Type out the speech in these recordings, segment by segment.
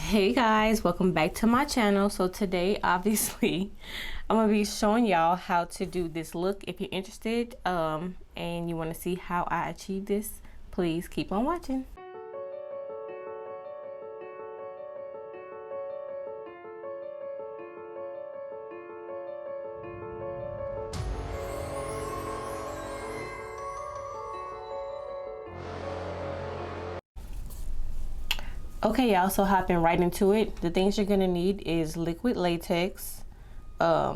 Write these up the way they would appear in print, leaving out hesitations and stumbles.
Hey guys, welcome back to my channel. So today obviously I'm gonna be showing y'all how to do this look. If you're interested and you want to see how I achieve this, please keep on watching. Okay y'all, so hopping right into it. The things you're gonna need is liquid latex. A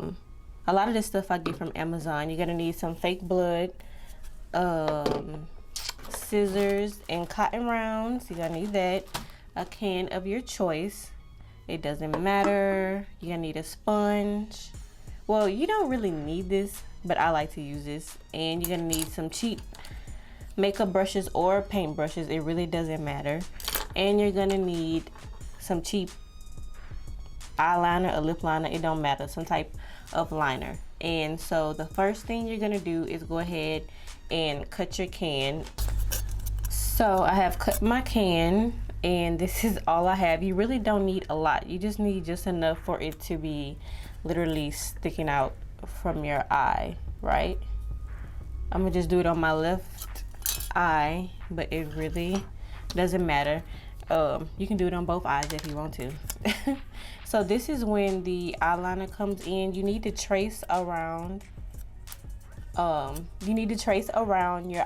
lot of this stuff I get from Amazon. You're gonna need some fake blood, scissors and cotton rounds. You're gonna need that. A can of your choice. It doesn't matter. You're gonna need a sponge. Well, you don't really need this, but I like to use this. And you're gonna need some cheap makeup brushes or paint brushes. It really doesn't matter. And you're gonna need some cheap eyeliner, a lip liner, it don't matter, some type of liner. And so the first thing you're gonna do is go ahead and cut your can. So I have cut my can and this is all I have. You really don't need a lot. You just need just enough for it to be literally sticking out from your eye, right? I'm gonna just do it on my left eye, but it really doesn't matter. You can do it on both eyes if you want to. So this is when the eyeliner comes in. You need to trace around your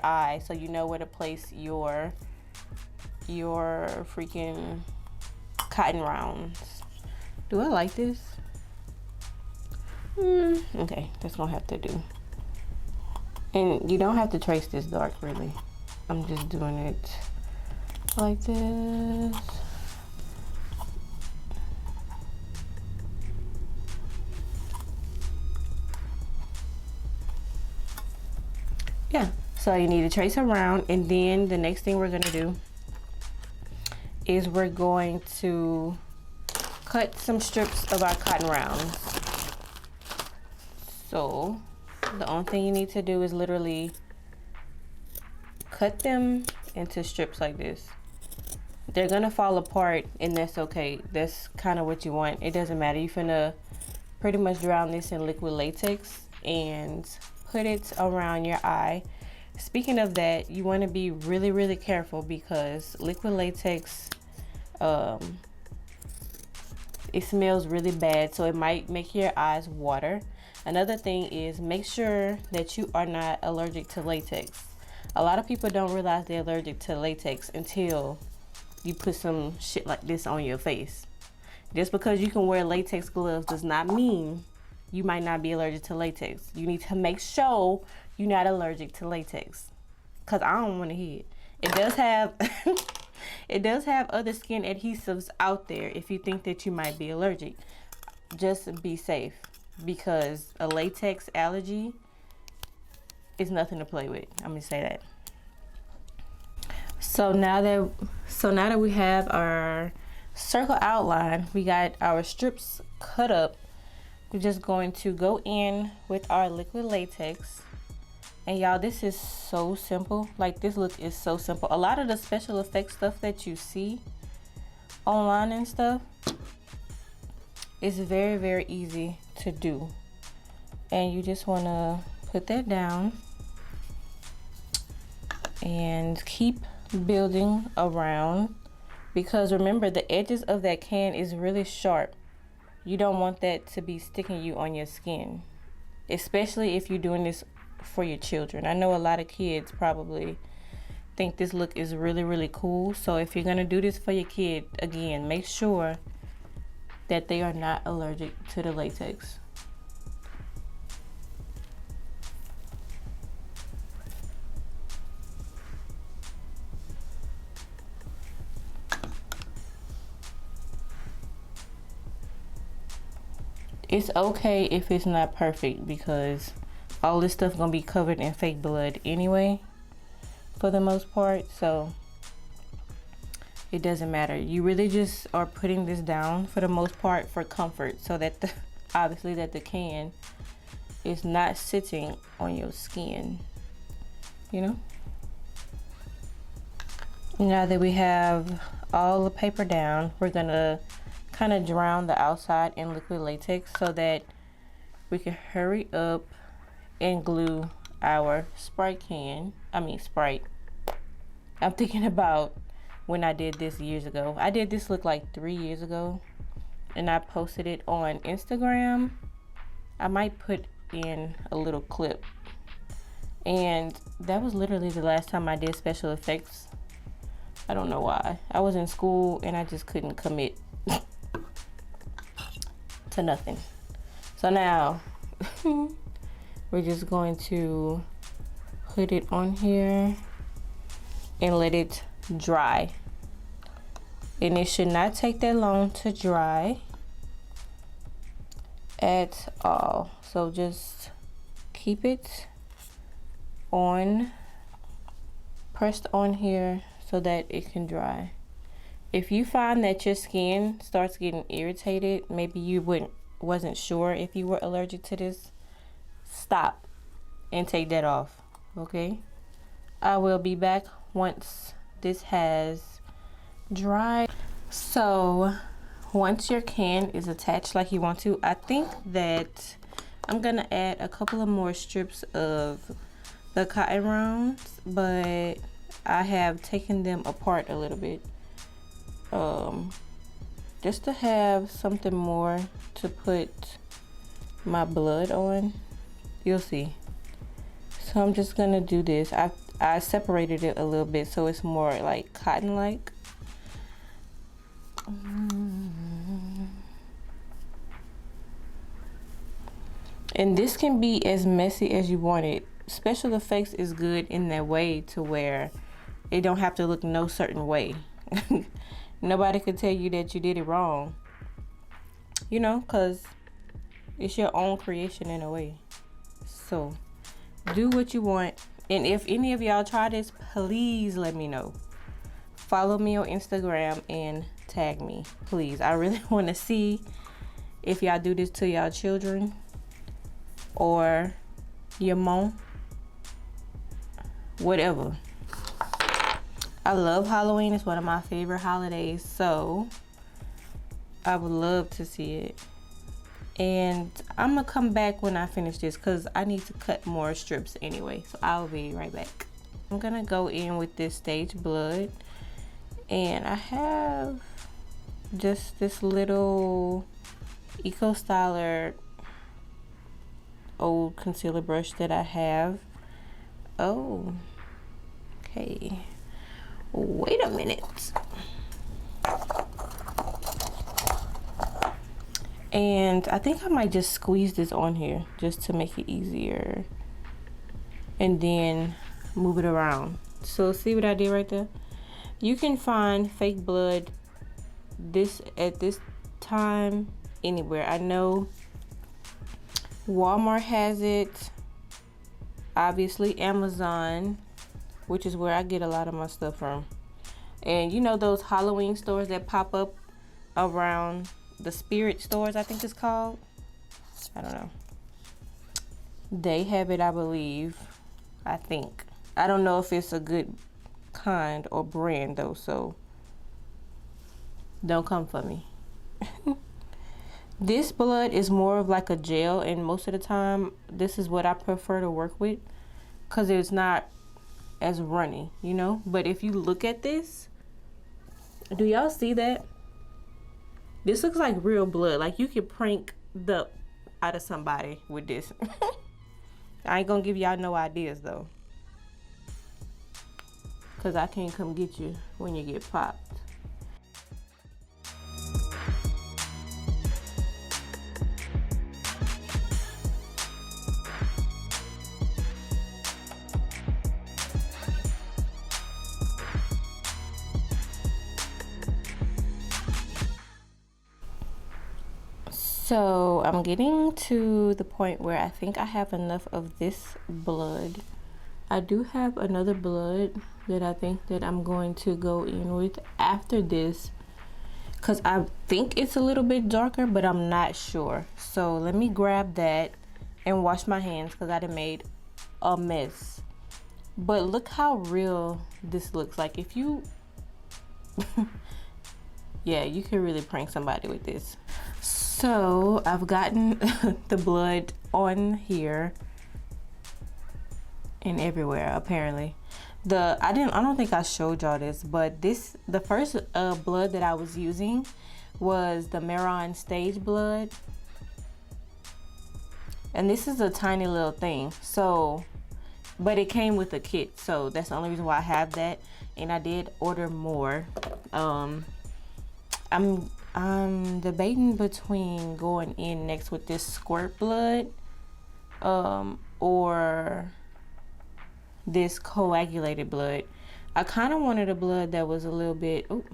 eye so you know where to place your freaking cotton rounds. Do I like this? Okay, that's gonna have to do. And you don't have to trace this dark, really. I'm just doing it like this. Yeah, so you need to trace around, and then the next thing we're gonna do is we're going to cut some strips of our cotton rounds. So the only thing you need to do is literally cut them into strips like this. They're gonna fall apart and that's okay. That's kind of what you want. It doesn't matter. You're finna pretty much drown this in liquid latex and put it around your eye. Speaking of that, you want to be really careful because liquid latex, it smells really bad, so it might make your eyes water. Another thing is make sure that you are not allergic to latex. A lot of people don't realize they're allergic to latex until you put some shit like this on your face. Just because you can wear latex gloves does not mean you might not be allergic to latex. You need to make sure you're not allergic to latex, because I don't want to hear it. It does have it does have other skin adhesives out there if you think that you might be allergic. Just be safe, because a latex allergy is nothing to play with. I'm gonna say that. So now that we have our circle outline, we got our strips cut up. We're just going to go in with our liquid latex. And y'all, this is so simple. Like, this look is so simple. A lot of the special effects stuff that you see online and stuff is very easy to do. And you just want to put that down and keep building around, because remember, the edges of that can is really sharp. You don't want that to be sticking you on your skin, especially if you're doing this for your children. I know a lot of kids probably think this look is really cool. So if you're gonna do this for your kid, again, make sure that they are not allergic to the latex. It's okay if it's not perfect, because all this stuff gonna be covered in fake blood anyway for the most part, so it doesn't matter. You really just are putting this down for the most part for comfort, so that obviously that the can is not sitting on your skin, you know. Now that we have all the paper down. We're gonna kind of drown the outside in liquid latex so that we can hurry up and glue our Sprite can. Sprite. I'm thinking about when I did this years ago. I did this look like 3 years ago, and I posted it on Instagram. I might put in a little clip. And that was literally the last time I did special effects. I don't know why. I was in school and I just couldn't commit to nothing. So now we're just going to put it on here and let it dry. And it should not take that long to dry at all. So just keep it on, pressed on here so that it can dry. If you find that your skin starts getting irritated, maybe you wasn't sure if you were allergic to this, stop and take that off, okay? I will be back once this has dried. So once your can is attached like you want to, I think that I'm gonna add a couple of more strips of the cotton rounds, but I have taken them apart a little bit just to have something more to put my blood on. You'll see. So I'm just gonna do this. I separated it a little bit so it's more like cotton like. And this can be as messy as you want it. Special effects is good in that way to where it don't have to look no certain way. Nobody could tell you that you did it wrong, you know, because it's your own creation in a way. So do what you want. And if any of y'all try this, please let me know. Follow me on Instagram and tag me, please. I really want to see if y'all do this to y'all children or your mom, whatever. I love Halloween. It's one of my favorite holidays, so I would love to see it. And I'm gonna come back when I finish this because I need to cut more strips anyway, so I'll be right back. I'm gonna go in with this Stage Blood, and I have just this little Eco Styler old concealer brush that I have. Oh, okay. Wait a minute. And I think I might just squeeze this on here just to make it easier, and then move it around. So see what I did right there? You can find fake blood at this time anywhere. I know Walmart has it, obviously Amazon, which is where I get a lot of my stuff from. And you know those Halloween stores that pop up around the spirit stores, I think it's called. I don't know. They have it, I believe. I think. I don't know if it's a good kind or brand though, so don't come for me. This blood is more of like a gel, and most of the time this is what I prefer to work with because it's not as runny, you know. But if you look at this, do y'all see that? This looks like real blood. Like you could prank the out of somebody with this. I ain't gonna give y'all no ideas though, because I can't come get you when you get popped. So I'm getting to the point where I think I have enough of this blood. I do have another blood that I think that I'm going to go in with after this, because I think it's a little bit darker, but I'm not sure. So let me grab that and wash my hands because I done made a mess. But look how real this looks. Like if you yeah, you can really prank somebody with this. So I've gotten the blood on here and everywhere apparently. I don't think I showed y'all this, but the first blood that I was using was the Mehron stage blood, and this is a tiny little thing. So, but it came with a kit, so that's the only reason why I have that. And I did order more. I'm debating between going in next with this squirt blood, or this coagulated blood. I kind of wanted a blood that was a little bit, oh,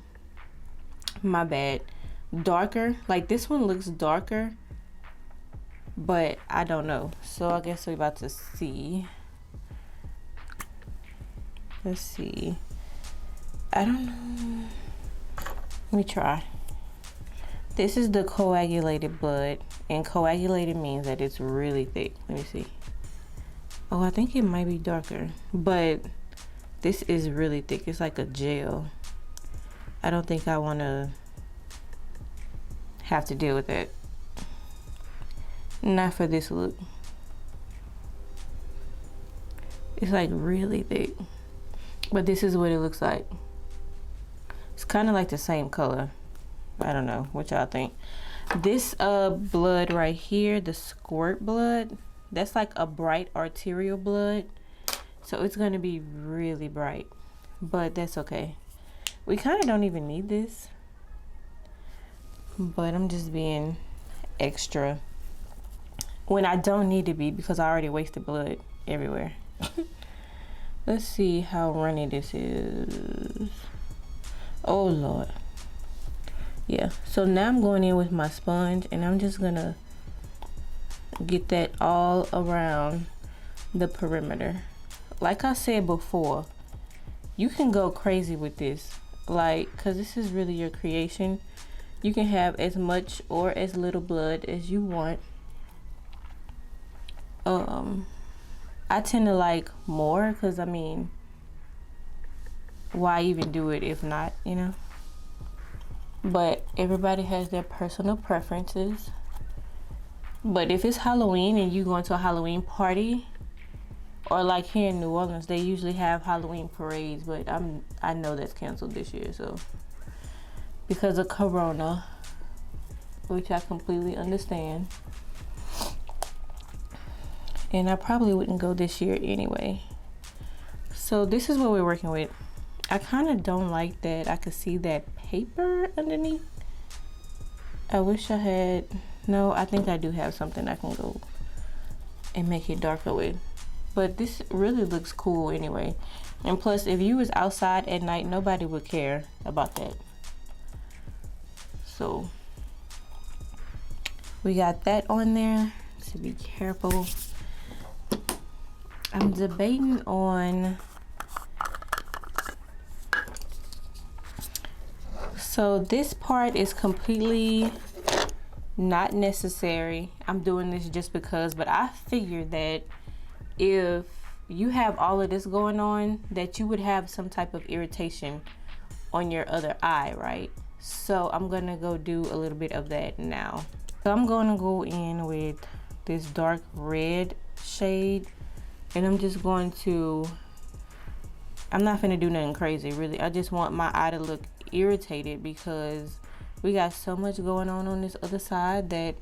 my bad, darker. Like this one looks darker, but I don't know. So I guess we're about to see. Let's see. I don't know. Let me try. This is the coagulated blood, and coagulated means that it's really thick. Let me see. Oh, I think it might be darker, but this is really thick. It's like a gel. I don't think I want to have to deal with that. Not for this look. It's like really thick, but this is what it looks like. It's kind of like the same color. I don't know what y'all think. This blood right here, the squirt blood, that's like a bright arterial blood, so it's gonna be really bright, but that's okay. We kind of don't even need this, but I'm just being extra when I don't need to be, because I already wasted blood everywhere. Let's see how runny this is. Oh Lord. Yeah, so now I'm going in with my sponge, and I'm just gonna get that all around the perimeter. Like I said before, you can go crazy with this, like, because this is really your creation. You can have as much or as little blood as you want. I tend to like more, because I mean, why even do it if not, you know? But everybody has their personal preferences. But if it's Halloween and you going to a Halloween party, or like here in New Orleans, they usually have Halloween parades, but I know that's canceled this year, so because of Corona, which I completely understand. And I probably wouldn't go this year anyway. So this is what we're working with. I kind of don't like that I could see that paper underneath. I wish I had, no, I think I do have something I can go and make it darker with. But this really looks cool anyway. And plus, if you was outside at night, nobody would care about that. So we got that on there, so be careful. I'm debating on, so this part is completely not necessary. I'm doing this just because, but I figured that if you have all of this going on, that you would have some type of irritation on your other eye, right? So I'm gonna go do a little bit of that now. So I'm gonna go in with this dark red shade, and I'm just going to, I'm not gonna do nothing crazy really. I just want my eye to look irritated, because we got so much going on this other side that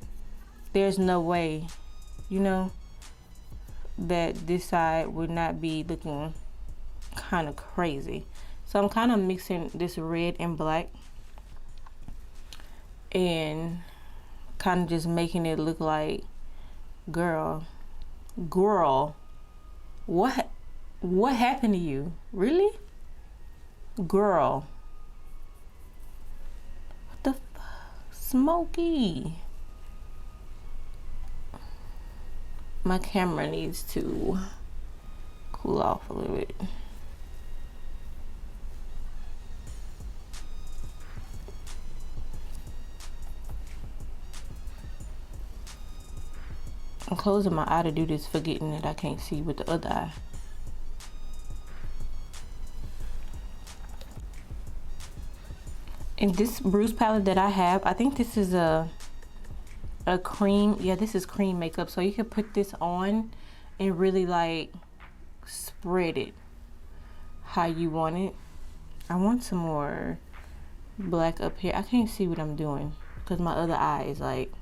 there's no way, you know, that this side would not be looking kind of crazy. So I'm kind of mixing this red and black and kind of just making it look like, girl, what happened to you? Really? Girl. What the Smokey? My camera needs to cool off a little bit. I'm closing my eye to do this, forgetting that I can't see with the other eye. And this bruise palette that I have, I think this is a cream. Yeah, this is cream makeup. So you can put this on and really like spread it how you want it. I want some more black up here. I can't see what I'm doing because my other eye is like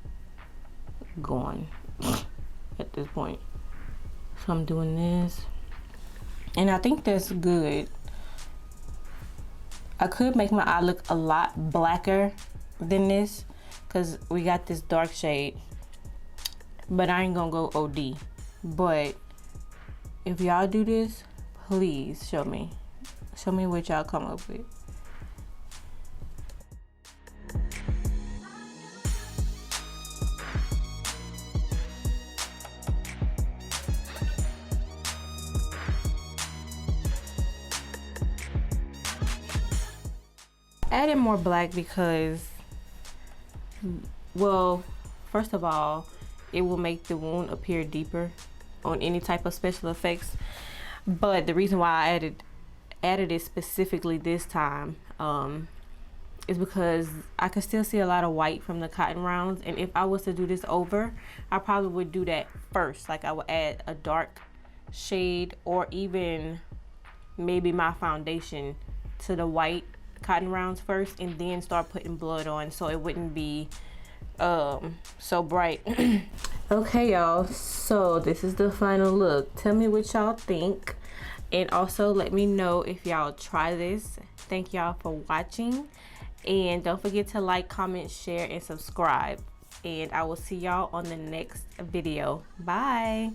gone at this point. So I'm doing this, and I think that's good. I could make my eye look a lot blacker than this because we got this dark shade, but I ain't gonna go OD. But if y'all do this, please show me what y'all come up with. Added more black because, well, first of all, it will make the wound appear deeper on any type of special effects. But the reason why I added it specifically this time is because I could still see a lot of white from the cotton rounds, and if I was to do this over, I probably would do that first. Like I would add a dark shade or even maybe my foundation to the white cotton rounds first, and then start putting blood on so it wouldn't be so bright. Okay, y'all, so this is the final look. Tell me what y'all think, and also let me know if y'all try this. Thank y'all for watching, and don't forget to like, comment, share, and subscribe, and I will see y'all on the next video. Bye.